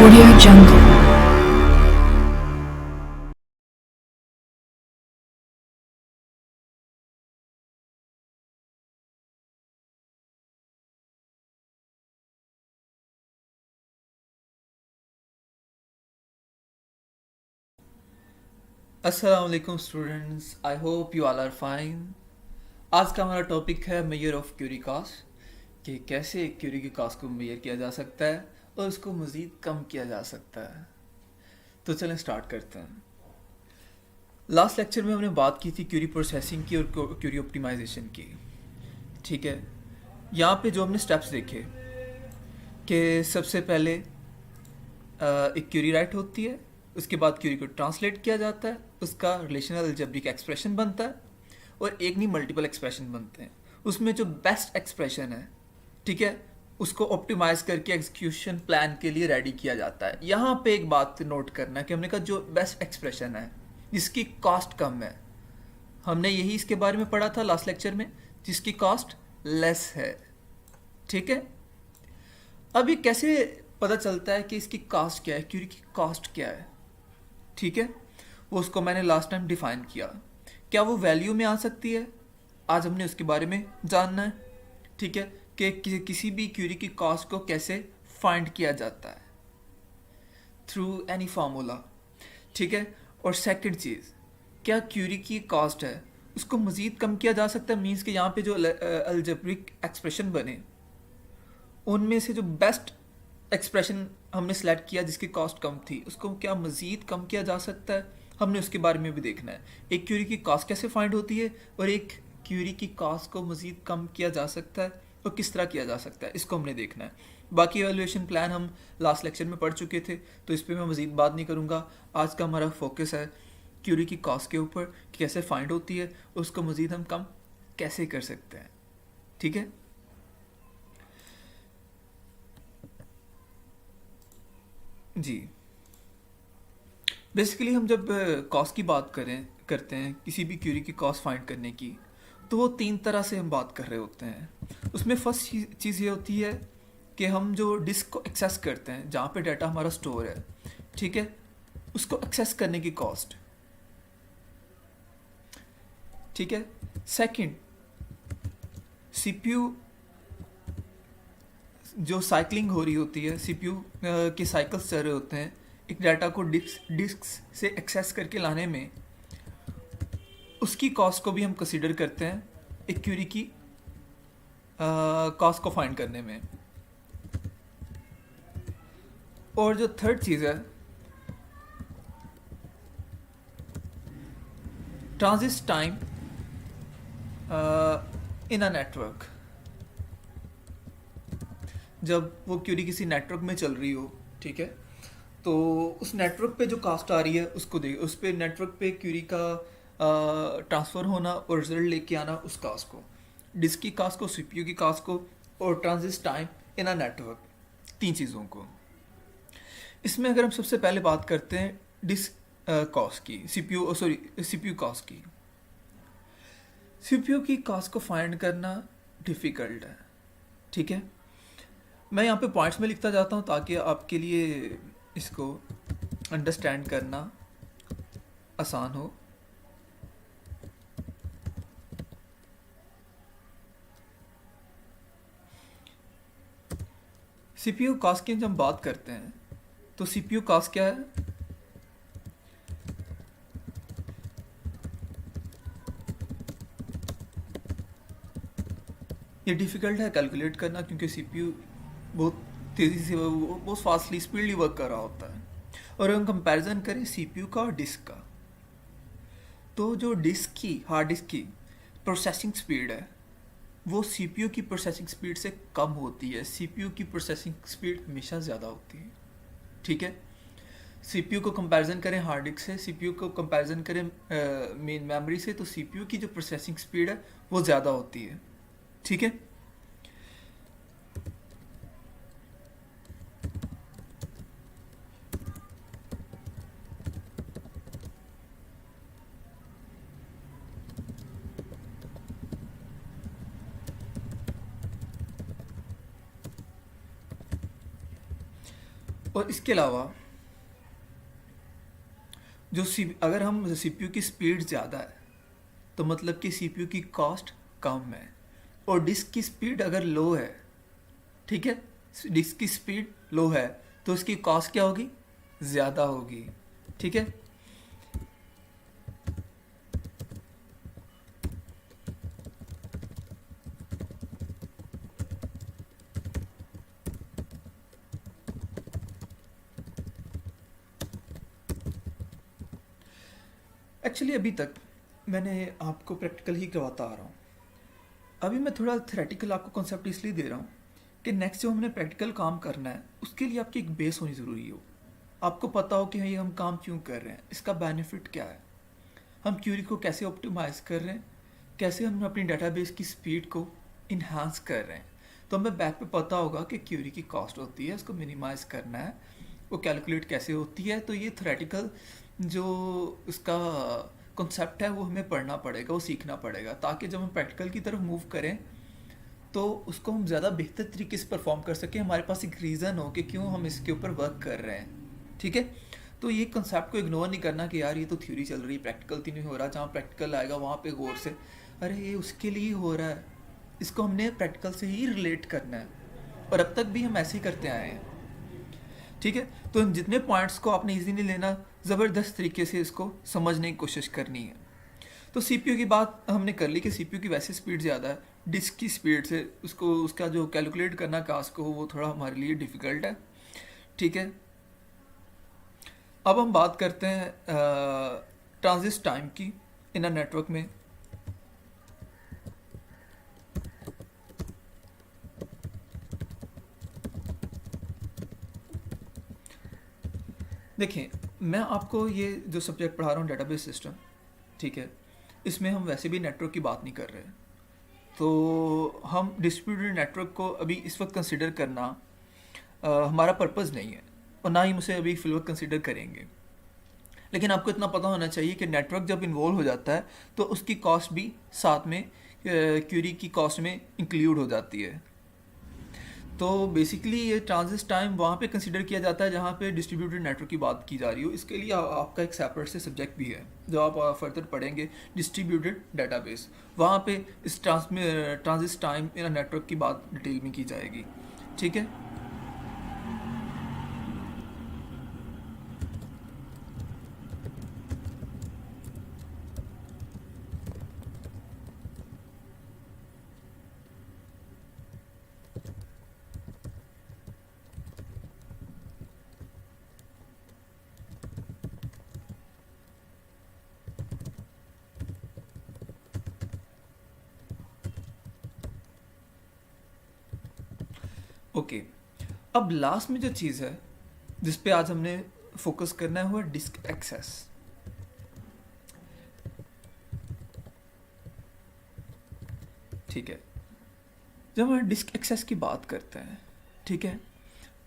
Audio Jungle. Assalamualaikum students, I hope you all are fine. आज का हमारा topic है मेजर ऑफ क्यूरी कास्ट कि कैसे एक क्यूरी की कास्ट को मेजर किया जा सकता है और उसको मज़ीद कम किया जा सकता है। तो चलें स्टार्ट करते हैं। लास्ट लेक्चर में हमने बात की थी क्यूरी प्रोसेसिंग की और क्यूरी ऑप्टिमाइजेशन की। ठीक है, यहाँ पे जो हमने स्टेप्स देखे कि सबसे पहले एक क्यूरी राइट होती है, उसके बाद क्यूरी को ट्रांसलेट किया जाता है, उसका रिलेशनल अलजेब्रिक एक्सप्रेशन बनता है और एक नहीं मल्टीपल एक्सप्रेशन बनते हैं। उसमें जो बेस्ट एक्सप्रेशन है, ठीक है, उसको ऑप्टिमाइज करके एग्जीक्यूशन प्लान के लिए रेडी किया जाता है। यहाँ पे एक बात नोट करना है कि हमने कहा जो बेस्ट एक्सप्रेशन है जिसकी कॉस्ट कम है, हमने यही इसके बारे में पढ़ा था लास्ट लेक्चर में, जिसकी कॉस्ट लेस है। ठीक है, अब ये कैसे पता चलता है कि इसकी कॉस्ट क्या है, क्यूरी की कॉस्ट क्या है? ठीक है, वो उसको मैंने लास्ट टाइम डिफाइन किया। क्या वो वैल्यू में आ सकती है? आज हमने उसके बारे में जानना है। ठीक है, कि किसी भी क्यूरी की कॉस्ट को कैसे फाइंड किया जाता है थ्रू एनी फार्मूला। ठीक है, और सेकंड चीज़, क्या क्यूरी की कॉस्ट है उसको मज़ीद कम किया जा सकता है? मीन्स कि यहाँ पे जो अलजेब्रिक एक्सप्रेशन बने उनमें से जो बेस्ट एक्सप्रेशन हमने सेलेक्ट किया जिसकी कॉस्ट कम थी, उसको क्या मज़ीद कम किया जा सकता है? हमने उसके बारे में भी देखना है। एक क्यूरी की कॉस्ट कैसे फाइंड होती है और एक क्यूरी की कॉस्ट को मज़ीद कम किया जा सकता है और किस तरह किया जा सकता है, इसको हमने देखना है। बाकी एवेल्यूएशन प्लान हम लास्ट लेक्चर में पढ़ चुके थे, तो इस पर मैं मज़ीद बात नहीं करूँगा। आज का हमारा फोकस है क्यूरी की कॉस्ट के ऊपर कि कैसे फाइंड होती है और उसको मज़ीद हम कम कैसे कर सकते हैं। ठीक है, जी। बेसिकली हम जब कॉस्ट की बात करते हैं किसी भी क्यूरी की कॉस्ट फाइंड करने की, तो वो तीन तरह से हम बात कर रहे होते हैं। उसमें फर्स्ट चीज़ ये होती है कि हम जो डिस्क को एक्सेस करते हैं, जहाँ पे डाटा हमारा स्टोर है, ठीक है, उसको एक्सेस करने की कॉस्ट। ठीक है, सेकंड, सीपीयू जो साइकिलिंग हो रही होती है, सीपीयू के साइकिल्स चल रहे होते हैं एक डाटा को डिस्क से एक्सेस करके लाने में, उसकी कॉस्ट को भी हम कंसिडर करते हैं एक क्यूरी की कॉस्ट को फाइंड करने में। और जो थर्ड चीज़ है, transit time in a network. जब वो क्यूरी किसी नेटवर्क में चल रही हो, ठीक है, तो उस नेटवर्क पे जो कास्ट आ रही है उसको देख, उस पे नेटवर्क पे क्यूरी का ट्रांसफ़र होना और रिजल्ट लेके आना उस कास्ट को, डिस्क की कास्ट को, सीपीयू की कास्ट को और transit time in a network, तीन चीज़ों को। इसमें अगर हम सबसे पहले बात करते हैं डिस्क कॉस्ट की, सीपीयू कॉस्ट की। सीपीयू की कॉस्ट को फाइंड करना डिफ़िकल्ट है। ठीक है, मैं यहाँ पे पॉइंट्स में लिखता जाता हूँ ताकि आपके लिए इसको अंडरस्टैंड करना आसान हो। सीपीयू कॉस्ट की जब हम बात करते हैं तो सीपीयू कॉस्ट क्या है? ये डिफ़िकल्ट है कैलकुलेट करना क्योंकि सीपीयू बहुत तेज़ी से, बहुत फास्टली स्पीडली वर्क कर रहा होता है। और हम कंपैरिजन करें सीपीयू का और डिस्क का, तो जो डिस्क की, हार्ड डिस्क की प्रोसेसिंग स्पीड है वो सीपीयू की प्रोसेसिंग स्पीड से कम होती है। सीपीयू की प्रोसेसिंग स्पीड हमेशा ज़्यादा होती है। ठीक है, सीपीयू को कंपैरिजन करें हार्ड डिस्क से, सीपीयू को कंपैरिजन करें मेन मेमोरी से, तो सीपीयू की जो प्रोसेसिंग स्पीड है वो ज़्यादा होती है। ठीक है, और इसके अलावा अगर हम सीपीयू की स्पीड ज़्यादा है तो मतलब कि सीपीयू की कॉस्ट कम है, और डिस्क की स्पीड अगर लो है, ठीक है, डिस्क की स्पीड लो है तो उसकी कॉस्ट क्या होगी, ज़्यादा होगी। ठीक है। एक्चुअली अभी तक मैंने आपको प्रैक्टिकल ही करवाता आ रहा हूँ। अभी मैं थोड़ा थ्योरेटिकल आपको कॉन्सेप्ट इसलिए दे रहा हूँ कि नेक्स्ट जो हमने प्रैक्टिकल काम करना है उसके लिए आपकी एक बेस होनी ज़रूरी हो। आपको पता हो कि ये हम काम क्यों कर रहे हैं, इसका बेनिफिट क्या है, हम क्यूरी को कैसे ऑप्टिमाइज़ कर रहे हैं, कैसे हम अपनी डेटाबेस की स्पीड को इन्हांस कर रहे हैं। तो हमें बैक पे पता होगा कि क्यूरी की कॉस्ट होती है, उसको मिनिमाइज़ करना है, वो कैलकुलेट कैसे होती है। तो ये थ्योरेटिकल जो उसका कॉन्सेप्ट है वो हमें पढ़ना पड़ेगा, वो सीखना पड़ेगा, ताकि जब हम प्रैक्टिकल की तरफ मूव करें तो उसको हम ज़्यादा बेहतर तरीके से परफॉर्म कर सकें, हमारे पास एक रीज़न हो कि क्यों हम इसके ऊपर वर्क कर रहे हैं। ठीक है। तो ये कंसेप्ट को इग्नोर नहीं करना कि यार ये तो थ्योरी चल रही, प्रैक्टिकल तो नहीं हो रहा, जहाँ प्रैक्टिकल आएगा वहाँ पे गौर से, अरे ये उसके लिए हो रहा है, इसको हमने प्रैक्टिकल से ही रिलेट करना है, और अब तक भी हम ऐसे ही करते आए हैं। ठीक है। तो इन जितने पॉइंट्स को आपने इजीली लेना, ज़बरदस्त तरीके से इसको समझने की कोशिश करनी है। तो सीपीयू की बात हमने कर ली कि सीपीयू की वैसे स्पीड ज़्यादा है, डिस्क की स्पीड से उसको उसका जो कैलकुलेट करना कास्ट को वो थोड़ा हमारे लिए डिफ़िकल्ट है। ठीक है। अब हम बात करते हैं ट्रांजिट टाइम की इन अ नेटवर्क में। देखिए, मैं आपको ये जो सब्जेक्ट पढ़ा रहा हूँ डेटाबेस सिस्टम, ठीक है, इसमें हम वैसे भी नेटवर्क की बात नहीं कर रहे। तो हम डिस्ट्रीब्यूटेड नेटवर्क को अभी इस वक्त कंसिडर करना हमारा पर्पज़ नहीं है, और ना ही हम उसे अभी फिलहाल कंसिडर करेंगे। लेकिन आपको इतना पता होना चाहिए कि नेटवर्क जब इन्वॉल्व हो जाता है तो उसकी कॉस्ट भी साथ में क्यूरी की कॉस्ट में इंक्लूड हो जाती है। तो बेसिकली ये ट्रांजिट टाइम वहाँ पे कंसिडर किया जाता है जहाँ पे डिस्ट्रीब्यूटेड नेटवर्क की बात की जा रही हो। इसके लिए आपका एक सेपरेट से सब्जेक्ट भी है जो आप फर्दर पढ़ेंगे, डिस्ट्रीब्यूटेड डेटाबेस। वहाँ पे इस ट्रांजिट टाइम इन नेटवर्क की बात डिटेल में की जाएगी। ठीक है। ओके। अब लास्ट में जो चीज़ है जिस पे आज हमने फोकस करना है वो है डिस्क एक्सेस। ठीक है। जब हम डिस्क एक्सेस की बात करते हैं, ठीक है,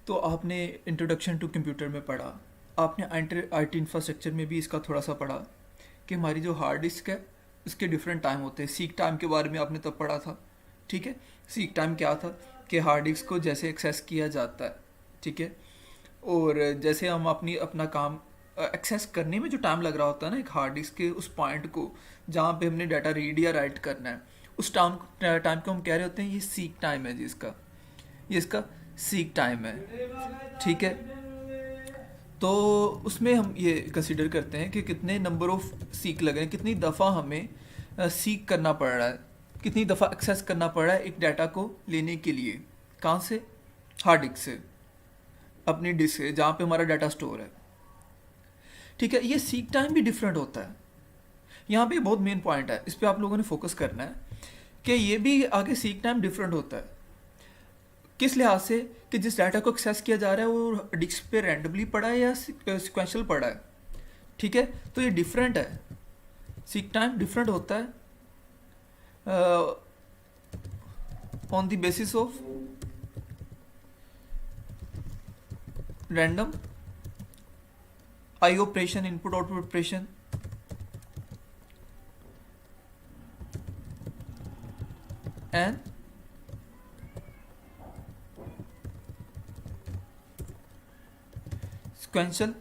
तो आपने इंट्रोडक्शन टू कंप्यूटर में पढ़ा, आपने आईटी इंफ्रास्ट्रक्चर में भी इसका थोड़ा सा पढ़ा कि हमारी जो हार्ड डिस्क है उसके डिफरेंट टाइम होते हैं। सीक टाइम के बारे में आपने तब पढ़ा था। ठीक है। सीक टाइम क्या था कि हार्ड डिस्क को जैसे एक्सेस किया जाता है, ठीक है, और जैसे हम अपना काम एक्सेस करने में जो टाइम लग रहा होता है ना एक हार्ड डिस्क के उस पॉइंट को जहाँ पे हमने डाटा रीड या राइट करना है, उस टाइम को हम कह रहे होते हैं ये सीक टाइम है जी, ये इसका सीक टाइम है। ठीक है। तो उसमें हम ये कंसिडर करते हैं कि कितने नंबर ऑफ सीक लग रहे हैं, कितनी दफ़ा हमें सीक करना पड़ रहा है, कितनी दफ़ा एक्सेस करना पड़ रहा है एक डाटा को लेने के लिए। कहाँ से? हार्ड डिस्क से, अपनी डिस्क से जहाँ पे हमारा डाटा स्टोर है। ठीक है। ये सीक टाइम भी डिफरेंट होता है। यहाँ पे बहुत मेन पॉइंट है, इस पर आप लोगों ने फोकस करना है कि ये भी आगे सीक टाइम डिफरेंट होता है। किस लिहाज से कि जिस डाटा को एक्सेस किया जा रहा है वो डिस्क पे रैंडमली पड़ा है या सिक्वेंशियल पड़ा है। ठीक है। तो ये डिफरेंट है, सीक टाइम डिफरेंट होता है on the basis of random I operation, input output operation, and sequential,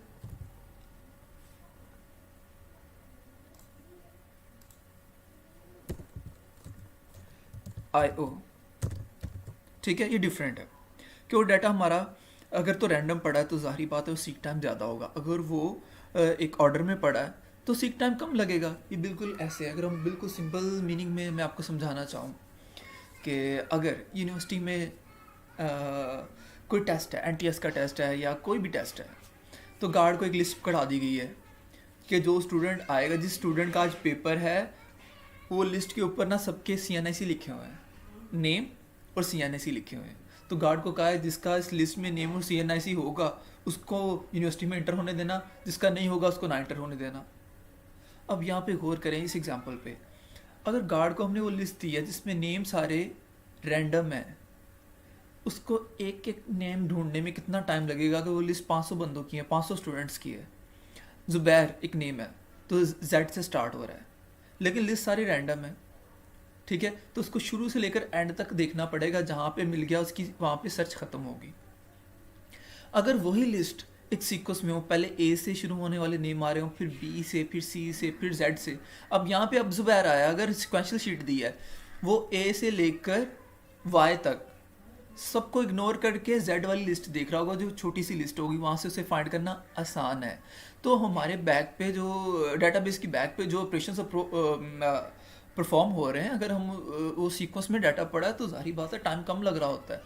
IO, ठीक है, ये डिफरेंट है कि वो डाटा हमारा अगर तो रैंडम पड़ा है तो जाहिर बात है वो सीक टाइम ज़्यादा होगा, अगर वो एक ऑर्डर में पड़ा है तो सीक टाइम कम लगेगा। ये बिल्कुल ऐसे है, अगर हम बिल्कुल सिंपल मीनिंग में मैं आपको समझाना चाहूँ कि अगर यूनिवर्सिटी में कोई टेस्ट है, NTS का टेस्ट है या कोई भी टेस्ट है, तो गार्ड को एक लिस्ट कढ़ा दी गई है कि जो स्टूडेंट आएगा, जिस स्टूडेंट का आज पेपर है, वो लिस्ट के ऊपर ना सबके CNIC लिखे हुए हैं, नेम और CNIC लिखे हुए हैं। तो गार्ड को कहा है जिसका इस लिस्ट में नेम और CNIC होगा उसको यूनिवर्सिटी में इंटर होने देना, जिसका नहीं होगा उसको ना इंटर होने देना। अब यहाँ पे गौर करें इस एग्जांपल पे, अगर गार्ड को हमने वो लिस्ट दी है जिसमें नेम सारे रैंडम है, उसको एक एक नेम ढूंढने में कितना टाइम लगेगा कि वो लिस्ट 500 बंदों की है, 500 स्टूडेंट्स की है। जुबैर एक नेम है तो Z से स्टार्ट हो रहा है, लेकिन लिस्ट सारी रैंडम है, ठीक है, तो उसको शुरू से लेकर एंड तक देखना पड़ेगा, जहाँ पे मिल गया उसकी वहाँ पे सर्च खत्म होगी। अगर वही लिस्ट एक सीक्वेंस में हो, पहले A से शुरू होने वाले नेम आ रहे हो, फिर B से, फिर C से, फिर Z से, अब यहाँ पे अब जुबैर आया, अगर सिक्वेंशियल शीट दी है वो A से लेकर Y तक सबको इग्नोर करके Z वाली लिस्ट देख रहा होगा, जो छोटी सी लिस्ट होगी, वहाँ से उसे फाइंड करना आसान है। तो हमारे बैक पे जो डाटाबेस की बैक पे जो ऑपरेशन परफॉर्म हो रहे हैं, अगर हम वो सीक्वेंस में डाटा पड़ा है तो जाहिर बात है टाइम कम लग रहा होता है,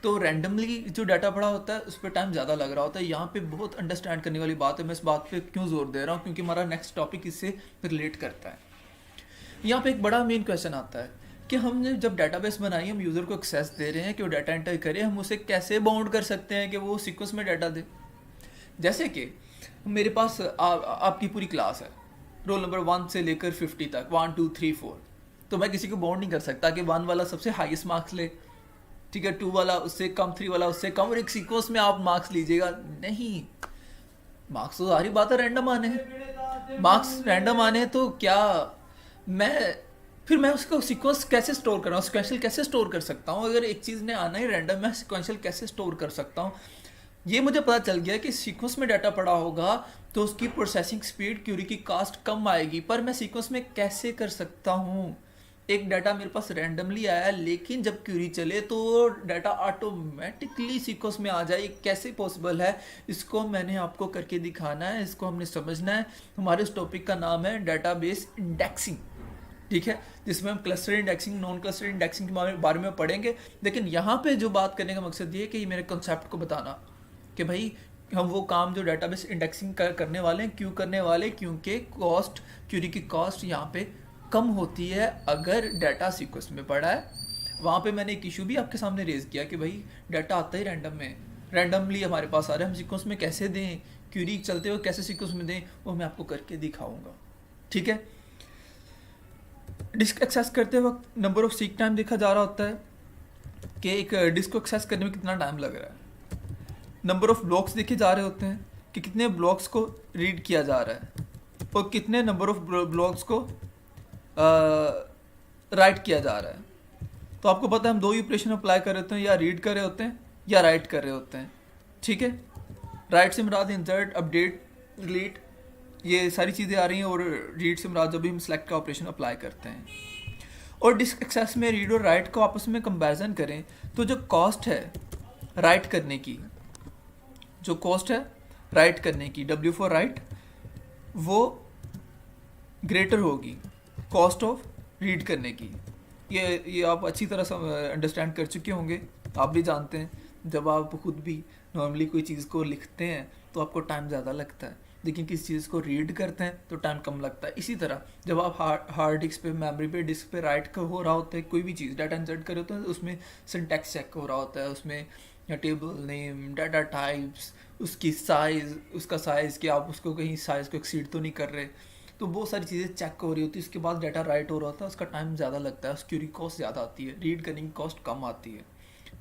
तो रैंडमली जो डाटा पड़ा होता है उस पर टाइम ज़्यादा लग रहा होता है। यहाँ पे बहुत अंडरस्टैंड करने वाली बात है, मैं इस बात पे क्यों जोर दे रहा हूँ, क्योंकि हमारा नेक्स्ट टॉपिक इससे रिलेट करता है। यहाँ पे एक बड़ा मेन क्वेश्चन आता है कि हमने जब डाटाबेस बनाई, हम यूज़र को एक्सेस दे रहे हैं कि वो डाटा एंटर करे, हम उसे कैसे बाउंड कर सकते हैं कि वो सीक्वेंस में डाटा दे। जैसे कि मेरे पास आपकी पूरी क्लास है, रोल नंबर 1 से लेकर 50 तक, 1 2 3 4, तो मैं किसी को बाउंड नहीं कर सकता कि 1 वाला सबसे हाईएस्ट मार्क्स ले, ठीक है, 2 वाला उससे कम, 3 वाला उससे कम, और एक सीक्वेंस में आप मार्क्स लीजिएगा। नहीं, मार्क्स तो सारी बात है रैंडम आने हैं, मार्क्स रैंडम आने हैं, तो क्या मैं उसको सीक्वेंस कैसे स्टोर कर रहा हूँ, सिक्वेंशियल कैसे स्टोर कर सकता हूँ? अगर एक चीज़ ने आना ही रैंडम, मैं सिक्वेंशियल कैसे स्टोर कर सकता हूँ? ये मुझे पता चल गया कि सीक्वेंस में डाटा पड़ा होगा तो उसकी प्रोसेसिंग स्पीड, क्यूरी की कास्ट कम आएगी, पर मैं सीक्वेंस में कैसे कर सकता हूँ? एक डाटा मेरे पास रैंडमली आया, लेकिन जब क्यूरी चले तो डाटा ऑटोमेटिकली सीक्वेंस में आ जाए, कैसे पॉसिबल है? इसको मैंने आपको करके दिखाना है, इसको हमने समझना है। हमारे इस टॉपिक का नाम है डाटाबेस इंडेक्सिंग, ठीक है, जिसमें हम cluster indexing, non cluster indexing के बारे में पढ़ेंगे। लेकिन यहाँ पे जो बात करने का मकसद ये है कि मेरे कॉन्सेप्ट को बताना कि भाई हम वो काम जो डाटाबेस इंडेक्सिंग करने वाले हैं, क्यों करने वाले, क्योंकि कॉस्ट, क्यूरी की कॉस्ट यहाँ पे कम होती है अगर डाटा सीक्वेंस में पड़ा है। वहाँ पे मैंने एक इशू भी आपके सामने रेज किया कि भाई डाटा आता ही रैंडम में, रैंडमली हमारे पास आ रहा है, हम सीक्वेंस में कैसे दें, क्यूरी चलते हुए कैसे सीक्वेंस में दें, वो मैं आपको करके दिखाऊंगा, ठीक है। डिस्क एक्सेस करते वक्त नंबर ऑफ सीक टाइम देखा जा रहा होता है कि एक डिस्क को एक्सेस करने में कितना टाइम लग रहा है। नंबर ऑफ ब्लॉक्स देखे जा रहे होते हैं कि कितने ब्लॉक्स को रीड किया जा रहा है और कितने नंबर ऑफ ब्लॉक्स को राइट किया जा रहा है। तो आपको पता है हम दो ही ऑपरेशन अप्लाई कर रहे होते हैं, या रीड कर रहे होते हैं या राइट कर रहे होते हैं, ठीक है। राइट से मुराद इंसर्ट, अपडेट, डिलीट, ये सारी चीज़ें आ रही हैं, और रीड से मुराद जब भी हम सेलेक्ट का ऑपरेशन अप्लाई करते हैं। और डिस्क एक्सेस में रीड और राइट को आपस में कंपैरिजन करें तो जो कॉस्ट है राइट करने की, जो कॉस्ट है राइट करने की, W फॉर राइट, वो ग्रेटर होगी कॉस्ट ऑफ रीड करने की। ये आप अच्छी तरह से अंडरस्टैंड कर चुके होंगे, आप भी जानते हैं जब आप खुद भी नॉर्मली कोई चीज़ को लिखते हैं तो आपको टाइम ज़्यादा लगता है, लेकिन किसी चीज़ को रीड करते हैं तो टाइम कम लगता है। इसी तरह जब आप हार्ड डिस्क पे, मेमोरी पे, डिस्क पे राइट हो रहा होता है कोई भी चीज़, डाटा इंसर्ट कर रहे होते हैं, उसमें सिंटैक्स चेक हो रहा होता है, उसमें या टेबल नेम, डाटा टाइप्स, उसकी साइज़, उसका साइज़ कि आप उसको कहीं साइज़ को एक्सीड तो नहीं कर रहे, तो बहुत सारी चीज़ें चेक हो रही होती है। उसके बाद डाटा राइट हो रहा होता है, उसका टाइम ज़्यादा लगता है, उसकी कॉस्ट ज़्यादा आती है, रीड करने की कॉस्ट कम आती है,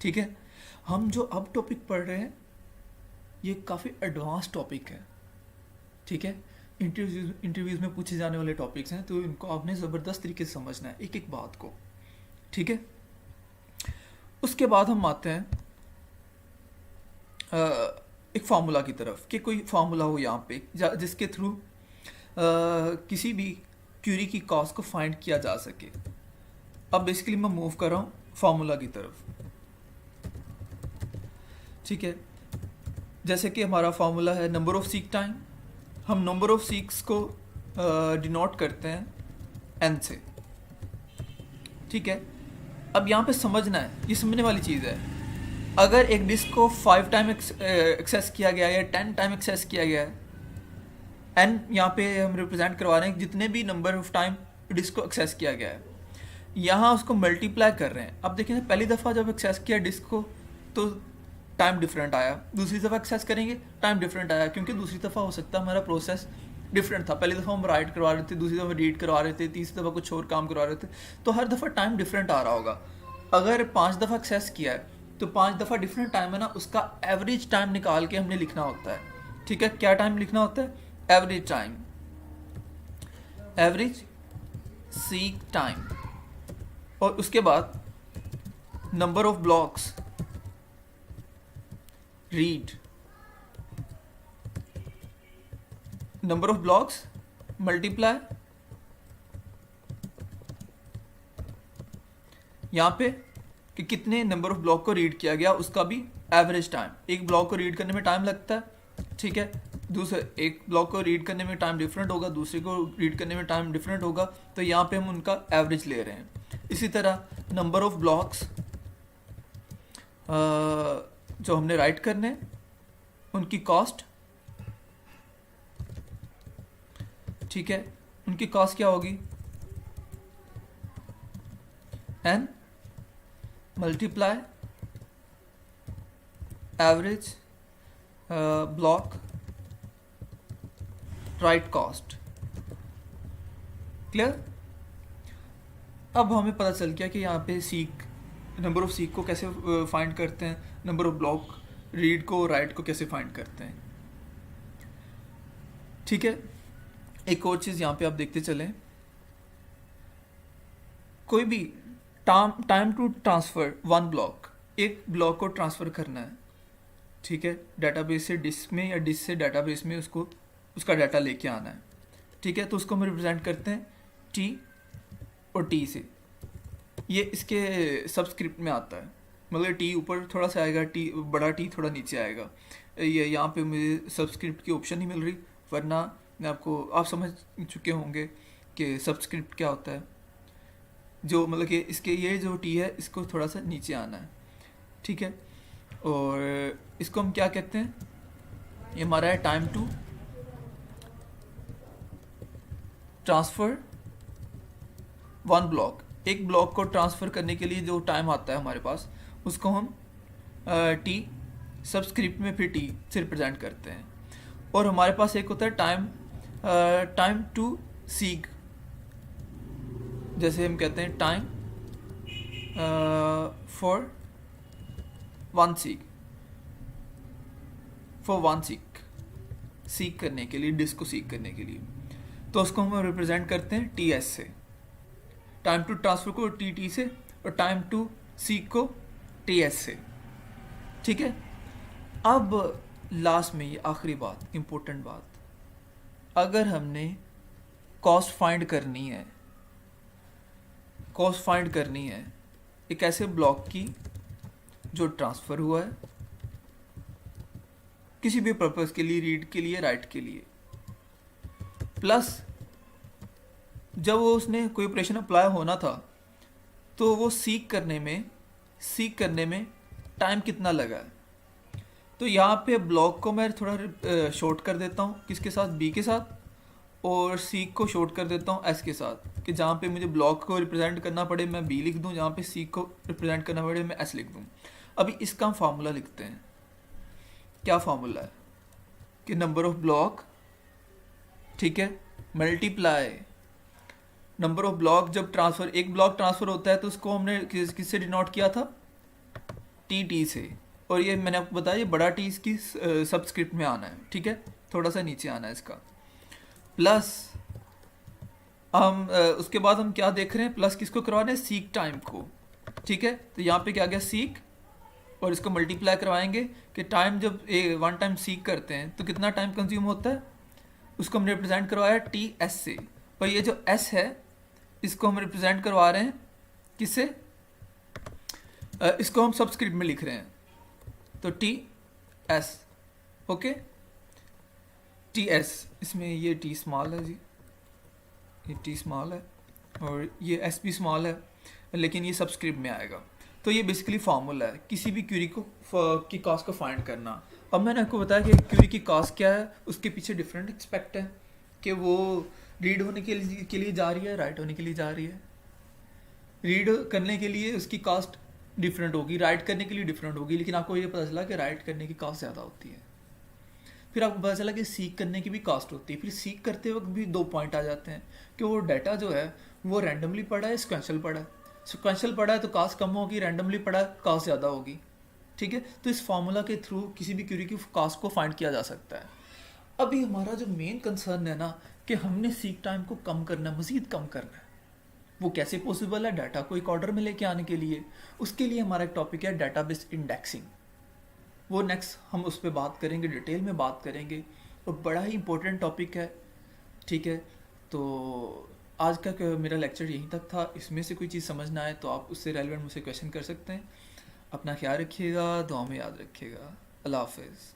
ठीक है। हम जो अब टॉपिक पढ़ रहे हैं ये काफ़ी एडवांस टॉपिक है, ठीक है। इंटरव्यूज़ में पूछे जाने वाले टॉपिक्स हैं, तो इनको आपने ज़बरदस्त तरीके से समझना है एक एक बात को, ठीक है। उसके बाद हम आते हैं एक फार्मूला की तरफ कि कोई फार्मूला हो यहाँ पे जिसके थ्रू किसी भी क्यूरी की कॉस्ट को फाइंड किया जा सके। अब बेसिकली मैं मूव कर रहा हूँ फार्मूला की तरफ, ठीक है। जैसे कि हमारा फार्मूला है नंबर ऑफ सीक टाइम, हम नंबर ऑफ सीक्स को डिनोट करते हैं n से, ठीक है। अब यहाँ पे समझना है, ये समझने वाली चीज़ है, अगर एक डिस्क को 5 टाइम एक्सेस किया गया है या 10 टाइम एक्सेस किया गया है, n यहाँ पे हम रिप्रेजेंट करवा रहे हैं जितने भी नंबर ऑफ टाइम डिस्क को एक्सेस किया गया है, यहाँ उसको मल्टीप्लाई कर रहे हैं। अब देखिए पहली दफ़ा जब एक्सेस किया डिस्क को तो टाइम डिफरेंट आया, दूसरी दफ़ा एक्सेस करेंगे टाइम डिफरेंट आया, क्योंकि दूसरी दफ़ा हो सकता है हमारा प्रोसेस डिफरेंट था। पहली दफ़ा हम राइट करवा रहे थे, दूसरी दफ़ा रीड करवा रहे थे, तीसरी दफ़ा कुछ और काम करवा रहे थे, तो हर दफ़ा टाइम डिफरेंट आ रहा होगा। अगर 5 दफ़ा एक्सेस किया है तो 5 दफ़ा डिफरेंट टाइम है ना, उसका एवरेज टाइम निकाल के हमने लिखना होता है, ठीक है। क्या टाइम लिखना होता है? Average time, average seek time, और उसके बाद number of blocks read, number of blocks multiply यहाँ पे कि कितने नंबर ऑफ ब्लॉक को रीड किया गया, उसका भी एवरेज टाइम। एक ब्लॉक को रीड करने में टाइम लगता है, ठीक है। दूसरे एक ब्लॉक को रीड करने में टाइम डिफरेंट होगा, दूसरे को रीड करने में टाइम डिफरेंट होगा, तो यहाँ पे हम उनका एवरेज ले रहे हैं। इसी तरह नंबर ऑफ ब्लॉक्स जो हमने राइट करने, उनकी कॉस्ट, ठीक है, उनकी कॉस्ट क्या होगी? n multiply average block right cost. Clear? अब हमें पता चल गया कि यहाँ पे सीक, नंबर ऑफ सीक को कैसे फाइंड करते हैं, नंबर ऑफ ब्लॉक रीड को, राइट को कैसे फाइंड करते हैं, ठीक है। एक और चीज़ यहाँ पे आप देखते चलें, कोई भी time to transfer one block, एक ब्लॉक को ट्रांसफ़र करना है, ठीक है, डेटाबेस से डिस्क में या डिस्क से डेटाबेस में उसको उसका डाटा लेके आना है, ठीक है। तो उसको हम रिप्रेजेंट करते हैं टी और टी से। ये इसके सबस्क्रिप्ट में आता है, मतलब टी ऊपर थोड़ा सा आएगा, टी बड़ा टी थोड़ा नीचे आएगा। ये यहाँ पे मुझे सबस्क्रिप्ट की ऑप्शन नहीं मिल रही, वरना मैं आपको, आप समझ चुके होंगे कि सबस्क्रिप्ट क्या होता है। जो मतलब कि इसके ये जो टी है इसको थोड़ा सा नीचे आना है, ठीक है। और इसको हम क्या कहते हैं? ये हमारा है time to transfer one block. एक ब्लॉक को ट्रांसफ़र करने के लिए जो टाइम आता है हमारे पास, उसको हम टी सबस्क्रिप्ट में फिर टी से रिप्रेजेंट करते हैं। और हमारे पास एक होता है टाइम टू सीक, जैसे हम कहते हैं time for one seek, for one seek करने के लिए, डिस्क को सीक करने के लिए, तो उसको हम रिप्रेजेंट करते हैं टी एस से। टाइम टू ट्रांसफ़र को टी से और टाइम टू सीक को टी एस से, ठीक है। अब लास्ट में ये आखिरी बात, इम्पोर्टेंट बात, अगर हमने कॉस्ट फाइंड करनी है, कॉस्ट फाइंड करनी है एक ऐसे ब्लॉक की जो ट्रांसफ़र हुआ है किसी भी पर्पस के लिए, रीड के लिए, राइट के लिए, प्लस जब वो उसने कोई ऑपरेशन अप्लाई होना था तो वो सीक करने में टाइम कितना लगा है। तो यहाँ पे ब्लॉक को मैं थोड़ा शॉर्ट कर देता हूँ, किसके साथ? बी के साथ, और सीक को शॉर्ट कर देता हूँ एस के साथ, कि जहाँ पे मुझे ब्लॉक को रिप्रेजेंट करना पड़े मैं बी लिख दूँ, जहाँ पे सीक को रिप्रेजेंट करना पड़े मैं एस लिख दूँ। अभी इसका हम फार्मूला लिखते हैं। क्या फार्मूला है? कि नंबर ऑफ ब्लॉक, ठीक है, मल्टीप्लाई नंबर ऑफ ब्लॉक। जब ट्रांसफ़र, एक ब्लॉक ट्रांसफ़र होता है तो उसको हमने किससे डिनोट किया था? टी से। और ये मैंने आपको बताया, ये बड़ा टी इसकी सबस्क्रिप्ट में आना है, ठीक है, थोड़ा सा नीचे आना है इसका। प्लस हम उसके बाद हम क्या देख रहे हैं? प्लस किसको करवाना है? सीक टाइम को, ठीक है। तो यहाँ पे क्या आ गया? सीक और इसको मल्टीप्लाई करवाएंगे कि टाइम जब वन टाइम सीक करते हैं तो कितना टाइम कंज्यूम होता है, उसको हम रिप्रेजेंट करवाया टी एस से। और ये जो एस है इसको हम रिप्रेजेंट करवा रहे हैं किससे, इसको हम सबस्क्रिप्ट में लिख रहे हैं, तो T S. Okay, T S, इसमें ये टी स्मॉल है जी, ये टी स्मॉल है और ये एस भी स्मॉल है, लेकिन ये सबस्क्रिप्ट में आएगा। तो ये बेसिकली फार्मूला है किसी भी क्यूरी को की कॉस्ट को फाइंड करना। अब मैंने आपको बताया कि क्यूरी की कॉस्ट क्या है, उसके पीछे डिफरेंट एक्सपेक्ट है कि वो रीड होने के लिए जा रही है, राइट होने के लिए जा रही है। रीड करने के लिए उसकी कॉस्ट डिफरेंट होगी, राइट करने के लिए डिफरेंट होगी, लेकिन आपको ये पता चला कि राइट करने की कॉस्ट ज़्यादा होती है। फिर आपको पता चला कि सीक करने की भी कॉस्ट होती है। फिर सीक करते वक्त भी दो पॉइंट आ जाते हैं कि वो डाटा जो है वो रैंडमली पड़ा है, सिक्वेंशियल पड़ा है। सिक्वेंशियल पड़ा है तो कॉस्ट कम होगी, रैंडमली पड़ा है कॉस्ट ज़्यादा होगी। ठीक है, तो इस फार्मूला के थ्रू किसी भी क्यूरी की कॉस्ट को फाइंड किया जा सकता है। अभी हमारा जो मेन कंसर्न है ना कि हमने सीक टाइम को कम करना है, मज़ीद कम करना है। वो कैसे पॉसिबल है, डाटा को एक ऑर्डर में लेके आने के लिए। उसके लिए हमारा एक टॉपिक है डाटाबेस इंडेक्सिंग। वो नेक्स्ट हम उस पर बात करेंगे, डिटेल में बात करेंगे, और बड़ा ही इंपॉर्टेंट टॉपिक है। ठीक है, तो आज का मेरा लेक्चर यहीं तक था। इसमें से कोई चीज़ समझ ना आए तो आप उससे रेलिवेंट मुझसे क्वेश्चन कर सकते हैं। अपना ख्याल रखिएगा, दुआ में याद रखिएगा। अल्लाह हाफिज़।